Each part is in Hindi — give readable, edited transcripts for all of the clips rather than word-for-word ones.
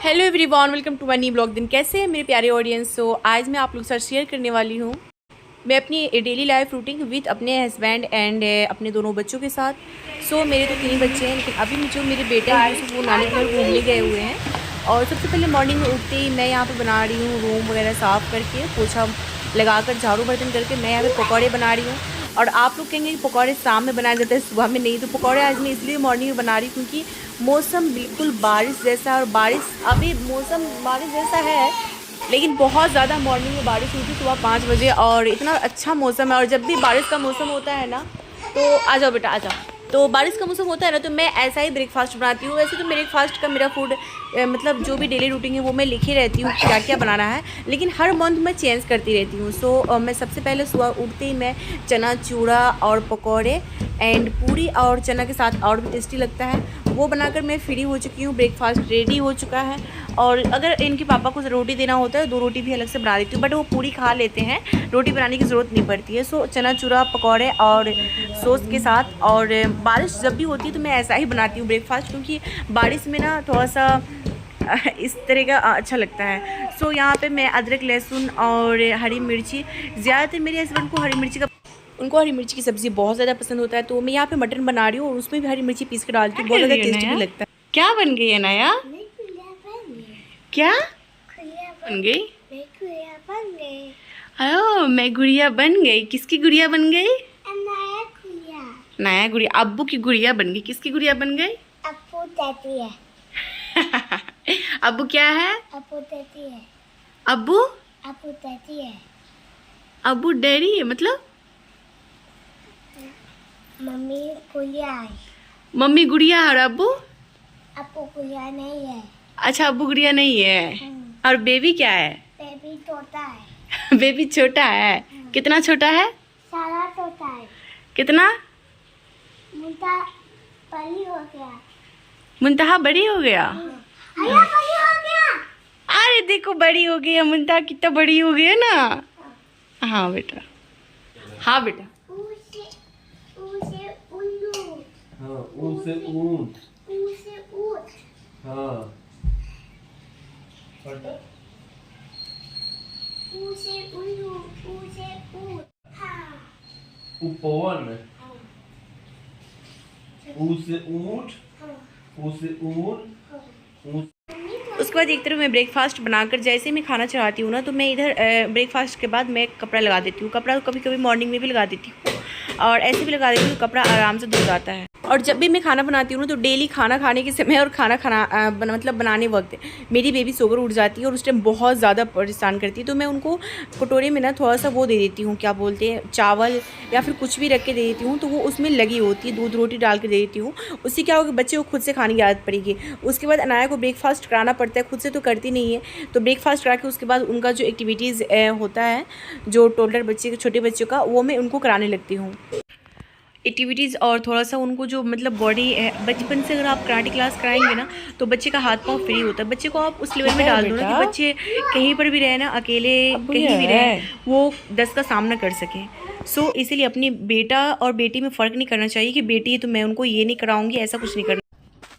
Hello everyone, welcome to my new blog. दिन कैसे हैं मेरे प्यारे ऑडियंस। आज मैं आप लोग के साथ शेयर करने वाली हूँ मैं अपनी डेली लाइफ रूटीन विद अपने हस्बैंड एंड अपने दोनों बच्चों के साथ। मेरे तो 3 बच्चे हैं, लेकिन अभी जो मेरे बेटे हैं यूसुफ वो नानी घर घूमने गए हुए हैं। और सबसे पहले मॉर्निंग में उठते ही मैं यहाँ पे बना रही हूँ रूम वगैरह साफ़ करके, पोछा लगाकर, झाड़ू बर्तन करके मैं यहाँ पे पकौड़े बना रही हूँ। और आप लोग कहेंगे कि पकौड़े शाम में बनाए जाते हैं, सुबह में नहीं। तो पकौड़े आज मैं इसलिए मॉर्निंग में बना रही हूँ क्योंकि मौसम बिल्कुल बारिश जैसा, और अभी मौसम बारिश जैसा है, लेकिन बहुत ज़्यादा मॉर्निंग में बारिश हुई थी सुबह 5 बजे। और इतना अच्छा मौसम है, और जब भी बारिश का मौसम होता है ना, तो आ जाओ बेटा आ जाओ, तो बारिश का मौसम होता है ना, तो मैं ऐसा ही ब्रेकफास्ट बनाती हूँ। वैसे तो ब्रेकफास्ट का मेरा फूड मतलब जो भी डेली रूटीन है वो मैं लिखे रहती हूँ क्या क्या बनाना है, लेकिन हर मंथ मैं चेंज करती रहती हूँ। मैं सबसे पहले सुबह उठते ही मैं चना चूड़ा और पकौड़े एंड पूरी और चना के साथ और भी टेस्टी लगता है वो बनाकर मैं फ्री हो चुकी हूँ। ब्रेकफास्ट रेडी हो चुका है। और अगर इनके पापा को रोटी देना होता है 2 रोटी भी अलग से बना देती हूँ, बट वो पूरी खा लेते हैं, रोटी बनाने की ज़रूरत नहीं पड़ती है। चना चूड़ा पकौड़े और सॉस के साथ। और बारिश जब भी होती है तो मैं ऐसा ही बनाती हूँ ब्रेकफास्ट, क्योंकि बारिश में ना थोड़ा सा इस तरह का अच्छा लगता है। यहाँ पे मैं अदरक लहसुन और हरी मिर्ची, ज़्यादातर मेरे हस्बैंड को उनको हरी मिर्ची की सब्ज़ी बहुत ज़्यादा पसंद होता है, तो मैं यहाँ पे मटन बना रही हूँ और उसमें भी हरी मिर्ची पीस के डालती हूँ, बहुत ज़्यादा टेस्टी भी लगता है। क्या बन गई है नया? क्या बन गई? मैं गुड़िया बन गई। किसकी गुड़िया बन गई? नया गुड़िया। अब्बू की गुड़िया बन गई। किसकी गुड़िया बन गई? अब्बू दादी है। अब्बू क्या है? अब्बू दादी है। अब्बू अब्बू दादी है। अब्बू डैडी है मतलब? मम्मी गुड़िया है। मम्मी गुड़िया और अब्बू? अब्बू गुड़िया नहीं है। अच्छा, अब्बू गुड़िया नहीं है। और बेबी क्या है? बेबी छोटा है। बेबी छोटा है। कितना छोटा है? सारा छोटा है। कितना? मुंता बड़ी हो गया। मुंतहा बड़ी हो गया। बड़ी हो गया। अरे देखो बड़ी हो गई है मुंतहा, कितना बड़ी हो गई है ना। हाँ बेटा, हाँ बेटा। हाँ, ऊन से ऊंट। हाँ। उपवन। ऊ से ऊंट, ऊ से ऊन। उसके बाद एक तरफ मैं ब्रेकफास्ट बनाकर जैसे ही मैं खाना चढ़ाती हूँ ना, तो मैं इधर ब्रेकफास्ट के बाद मैं कपड़ा लगा देती हूँ। कपड़ा कभी कभी मॉर्निंग में भी लगा देती हूँ और ऐसे भी लगा देती हूँ, कपड़ा आराम से धुल जाता है। और जब भी मैं खाना बनाती हूँ ना, तो डेली खाना खाने के समय और मतलब बनाने वक्त मेरी बेबी सोकर उठ जाती है और उस टाइम बहुत ज़्यादा परेशान करती है। तो मैं उनको कटोरे में ना थोड़ा सा वो दे देती हूँ, क्या बोलते हैं, चावल या फिर कुछ भी रख के दे देती हूँ, तो वो उसमें लगी होती है। दूध रोटी डाल के दे देती हूँ। उससे क्या होगा, बच्चे को खुद से खाने की आदत पड़ेगी। उसके बाद अनाया को ब्रेकफास्ट कराना पड़ता है, खुद से तो करती नहीं है। तो ब्रेकफास्ट करा के उसके बाद उनका जो एक्टिविटीज़ होता है, जो टोडलर बच्चे, छोटे बच्चों का, वो मैं उनको कराने लगती हूँ एक्टिविटीज़। और थोड़ा सा उनको जो मतलब बॉडी है, बचपन से अगर आप कराटे क्लास कराएंगे ना, तो बच्चे का हाथ पाँव फ्री होता है। बच्चे को आप उस लेवल में डाल दो ना कि बच्चे कहीं पर भी रहे ना, अकेले कहीं भी रहे, वो 10 का सामना कर सके। इसीलिए अपनी बेटा और बेटी में फ़र्क नहीं करना चाहिए कि बेटी है तो मैं उनको ये नहीं कराऊंगी, ऐसा कुछ नहीं करना।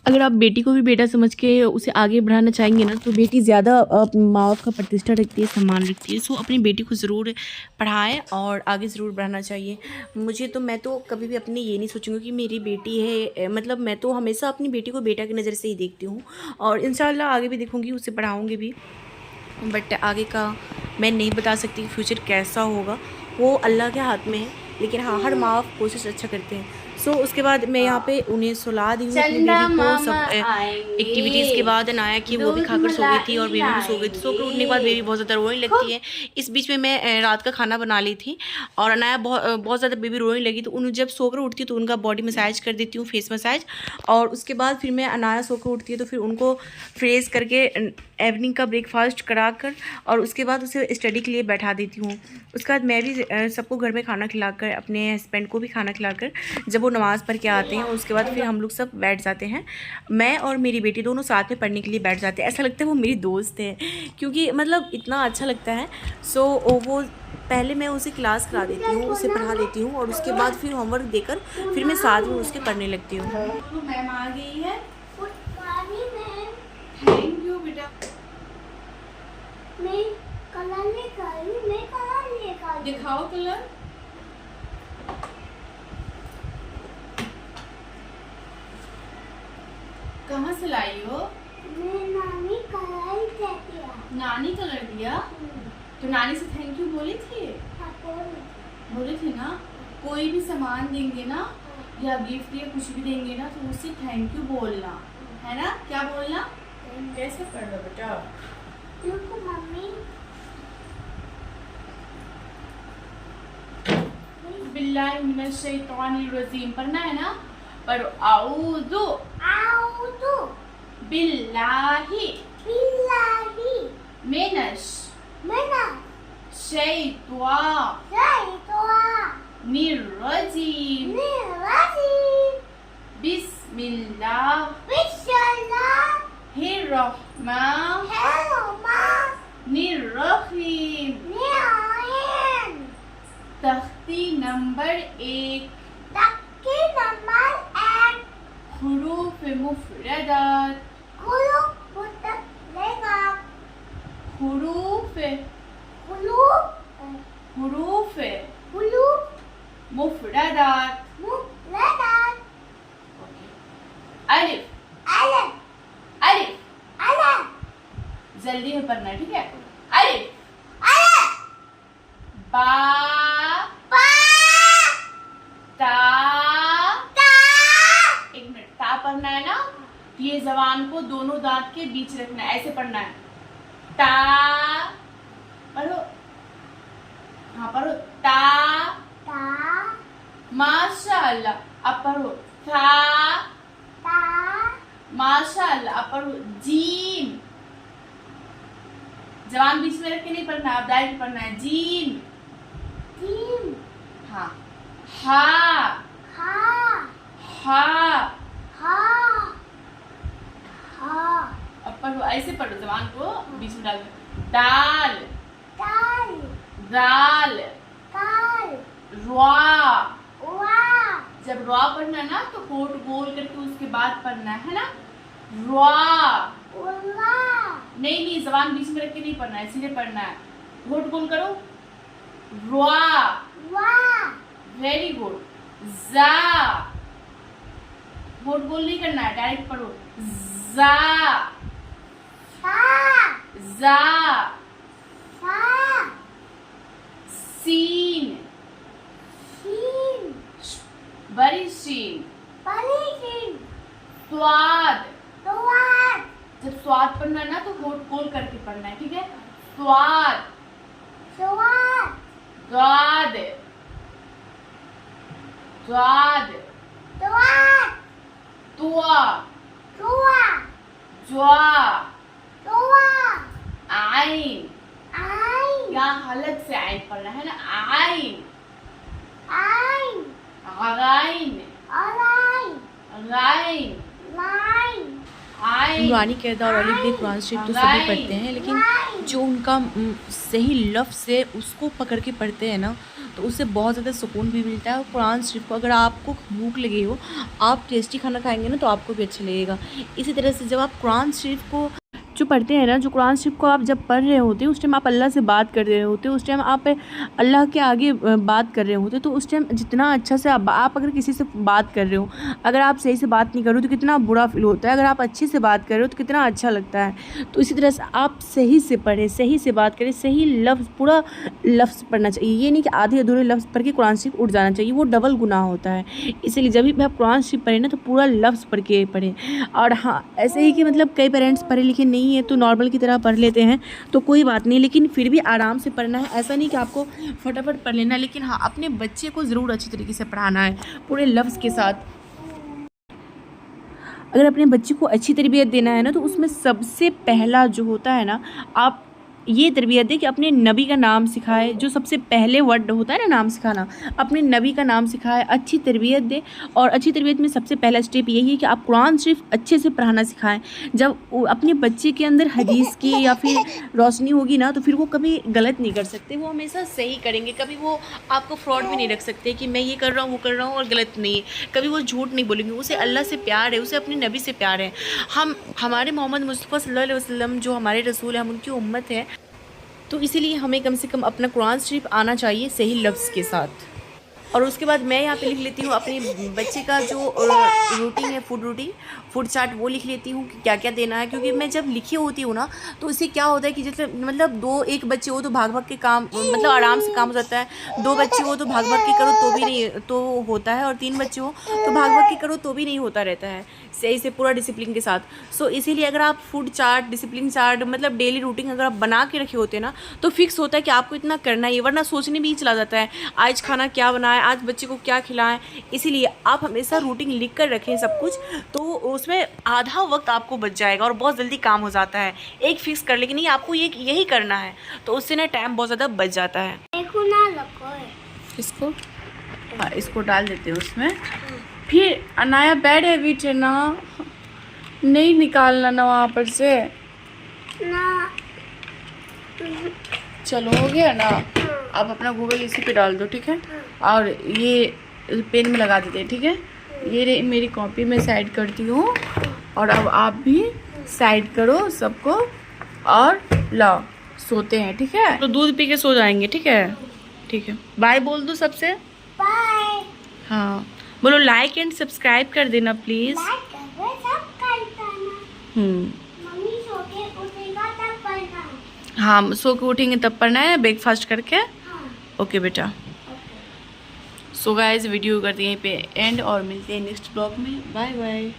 अगर आप बेटी को भी बेटा समझ के उसे आगे बढ़ाना चाहेंगे ना, तो बेटी ज़्यादा माँ बाप का प्रतिष्ठा रखती है, सम्मान रखती है। अपनी बेटी को ज़रूर पढ़ाएं और आगे ज़रूर बढ़ाना चाहिए। मैं तो कभी भी अपनी ये नहीं सोचूंगी कि मेरी बेटी है, मतलब मैं तो हमेशा अपनी बेटी को बेटा की नज़र से ही देखती हूँ, और इंशाल्लाह आगे भी देखूँगी, उसे पढ़ाऊँगी भी। बट आगे का मैं नहीं बता सकती, फ्यूचर कैसा होगा वो अल्लाह के हाथ में है। लेकिन हाँ, हर माँ बाप कोशिश अच्छा करते हैं। उसके बाद मैं यहाँ पे उन्हें सुला दी हूँ अपनी बेबी को। सब एक्टिविटीज़ के बाद अनाया कि वो भी खाकर सो गई थी और बेबी भी सो गई थी। सोकर उठने के बाद बेबी बहुत ज़्यादा रोने लगती है। इस बीच में मैं रात का खाना बना ली थी और अनाया बहुत ज़्यादा बेबी रोने लगी, तो उन जब सोकर उठती है तो उनका बॉडी मसाज कर देती हूँ, फेस मसाज। और उसके बाद फिर मैं अनाया सोकर उठती है तो फिर उनको फ्रेश करके इवनिंग का ब्रेकफास्ट कराकर और उसके बाद उसे स्टडी के लिए बैठा देती हूँ। उसके बाद मैं भी सबको घर में खाना खिलाकर, अपने हस्बैंड को भी खाना खिलाकर, जब वो नमाज़ पढ़ के आते हैं, उसके बाद फिर हम लोग सब बैठ जाते हैं। मैं और मेरी बेटी दोनों साथ में पढ़ने के लिए बैठ जाते हैं। ऐसा लगता है वो मेरी दोस्त है, क्योंकि मतलब इतना अच्छा लगता है। वो पहले मैं उसे क्लास करा देती हूँ, उसे पढ़ा देती हूँ और उसके बाद फिर होमवर्क देकर फिर मैं साथ में उसके पढ़ने लगती हूँ। मैम आ गई है। थैंक यू बेटा। बेटा? मैं कलर लेकर आई, मैं कलर लेकर आई। दिखाओ कलर। कहाँ से लाई हो? मैं नानी कलर देती है। नानी कलर दिया? तो नानी से थैंक यू बोली थी? बोली थी ना। कोई भी सामान देंगे ना या गिफ्ट या कुछ भी देंगे ना तो उससे थैंक यू बोलना है ना। क्या बोलना? कैसे पढ़ लो बेटा? देखो मम्मी, बिल्लाहिमिनश्शैतानिर्रजीम पढ़ना है ना। पर आऊज़ु आऊज़ु बिल्लाहि बिल्लाहि मिनश मिनश शैतानिर्रजीम शैतानिर्रजीम बिस्मिल्लाहिर्रहमानिर्रहीम। बिस्मिल्लाहिर्रहमानिर्रहीम। तख्ती नंबर 1 तख्ती नंबर 1 हुरूफ मुफरदात हुरूफ मुतलक़ात हुरूफ हुरूफ हुरूफ हुरूफ मुफरदात। मुफरदात। अलिफ अलिफ अलिफ अलिफ जल्दी में पढ़ना है, ठीक है? अलिफ अलिफ बा बा ता। ता। एक मिनट, ता पढ़ना है ना। ये जबान को दोनों दांत के बीच रखना है, ऐसे पढ़ना है। ता पढ़ो। हाँ पढ़ो। ता ता माशाअल्लाह। अब पढ़ो था। ता माशाअल्लाह। अब पढ़ो जीम। जबान बीच में रख के नहीं पढ़ना, अब डायरेक्ट पढ़ना है। जीम। जीम। हाँ। हा हा हा। हा हा। अब पढ़ो, ऐसे पढ़ो, जबान को बीच में डाल दो। दाल दाल दाल दाल रा। वा जब रा पढ़ना ना तो होठ गोल करके उसके बाद पढ़ना है ना। रा उल्ला नहीं, जबान बीच में रख के नहीं पढ़ना है, सीधे पढ़ना है। होठ गोल करो। रा वा वेरी गुड। जा होठ गोल नहीं करना है, डायरेक्ट पढ़ो। जा सा जा। सा सीन शीन बड़ी शीन। बड़ी शीन स्वाद स्वाद जब स्वाद पढ़ना है ना तो होठ गोल करके पढ़ना है, ठीक है? स्वाद स्वाद स्वाद स्वाद स्वाद तुआ तुआ ज्वा तुआ आइन। आई यहाँ हलक से आइन पढ़ना है ना। आइन आई गाइन अलाई गाइन लाइन आइन। नूरानी किरदार और अलिफ भी कुरान शरीफ तो सभी पढ़ते हैं, लेकिन जो उनका सही लफ्ज़ है उसको पकड़ के पढ़ते हैं ना तो उससे बहुत ज़्यादा सुकून भी मिलता है। और कुरान शरीफ को अगर आपको भूख लगी हो, आप टेस्टी खाना खाएंगे ना तो आपको भी अच्छा लगेगा। इसी तरह से जब आप कुरान शरीफ को जो पढ़ते हैं ना, जो कुरान शरीफ को आप जब पढ़ रहे होते हैं उस टाइम आप अल्लाह से बात कर रहे होते हैं, उस टाइम आप अल्लाह के आगे बात कर रहे होते हैं। तो उस टाइम जितना अच्छा से आप अगर किसी से बात कर रहे हो, अगर आप सही से बात नहीं कर रहे हो तो कितना बुरा फील होता है। अगर आप अच्छे से बात कर रहे हो तो कितना अच्छा लगता है। तो इसी तरह से आप सही से पढ़ें, सही से बात करें, सही लफ्ज़ पूरा लफ्ज़ पढ़ना चाहिए। ये नहीं कि आधे अधूरे लफ्ज़ पढ़ के कुरान शरीफ उठ जाना चाहिए, वो डबल गुनाह होता है। इसलिए जब भी आप कुरान शरीफ पढ़ें ना तो पूरा लफ्ज़ पढ़ के पढ़ें। और हाँ, ऐसे ही कि मतलब कई पेरेंट्स पढ़े लिखे नहीं है तो नॉर्मल की तरह पढ़ लेते हैं तो कोई बात नहीं, लेकिन फिर भी आराम से पढ़ना है। ऐसा नहीं कि आपको फटाफट पढ़ लेना, लेकिन हाँ अपने बच्चे को ज़रूर अच्छी तरीके से पढ़ाना है पूरे लफ्ज़ के साथ। अगर अपने बच्चे को अच्छी तरबियत देना है ना तो उसमें सबसे पहला जो होता है ना, आप ये तरबियत दे कि अपने नबी का नाम सिखाए, जो सबसे पहले वर्ड होता है ना नाम सिखाना, अपने नबी का नाम सिखाए, अच्छी तरबियत दे। और अच्छी तरबियत में सबसे पहला स्टेप यही है कि आप कुरान शरीफ अच्छे से पढ़ाना सिखाएं। जब अपने बच्चे के अंदर हदीस की या फिर रोशनी होगी ना, तो फिर वो कभी गलत नहीं कर सकते, वो हमेशा सही करेंगे। कभी वो आपको फ्रॉड भी नहीं रख सकते कि मैं ये कर रहा हूँ वो कर रहा हूँ और गलत नहीं है। कभी वो झूठ नहीं बोलेंगे। उसे अल्लाह से प्यार है, उसे अपने नबी से प्यार है। हमारे मोहम्मद मुस्तफ़ा सल्लल्लाहु अलैहि वसल्लम जो हमारे रसूल हैं, हम उनकी उम्मत है, तो इसीलिए हमें कम से कम अपना कुरान शरीफ आना चाहिए सही लफ्ज़ के साथ। और उसके बाद मैं यहाँ पे लिख लेती हूँ अपने बच्चे का जो रूटीन है, फूड चार्ट, वो लिख लेती हूँ कि क्या क्या देना है। क्योंकि मैं जब लिखी होती हूँ ना, तो इससे क्या होता है कि जैसे मतलब एक बच्चे हो तो भाग भाग के काम, मतलब आराम से काम हो जाता है। 2 बच्चे हो तो भाग भाग के करो तो भी नहीं तो होता है, और 3 बच्चे हो तो भाग भाग के करो तो भी नहीं होता रहता है सही से पूरा डिसिप्लिन के साथ। सो इसीलिए अगर आप फूड चार्ट, डिसिप्लिन चार्ट, मतलब डेली रूटीन अगर आप बना के रखे होते हैं ना, तो फिक्स होता है कि आपको इतना करना ही है, वरना सोचने भी चला जाता है आज खाना क्या बनाएं, आज बच्चे को क्या खिलाएं। इसीलिए आप हमेशा रूटीन लिख कर रखें सब कुछ, तो उसमें आधा वक्त आपको बच जाएगा और बहुत जल्दी काम हो जाता है। एक फिक्स कर ले कि नहीं आपको यही करना है, तो उससे ना टाइम बहुत ज़्यादा बच जाता है। देखो ना लगो है। इसको हाँ, इसको डाल देते हैं उसमें। फिर अनाया बैड हैबिट है ना, नहीं निकालना ना वहाँ पर से। ना चलो हो गया ना। आप अपना गूगल इसी पे डाल दो, ठीक है। और ये पेन में लगा देते हैं, ठीक है। ये मेरी कॉपी में साइड करती हूँ, और अब आप भी साइड करो सबको, और लाओ सोते हैं, ठीक है। तो दूध पी के सो जाएंगे, ठीक है। ठीक है, बाय बोल दो सबसे। बाय। हाँ बोलो, लाइक एंड सब्सक्राइब कर देना प्लीज़। लाइक कर सब करता ना। मम्मी सो के उठेगा तब पढ़ना है। हाँ, सो के उठेंगे तब पढ़ना है, ब्रेकफास्ट करके। हाँ। ओके बेटा। सो गाइस, वीडियो करते हैं यहीं पे एंड, और मिलते हैं नेक्स्ट ब्लॉग में। Bye bye.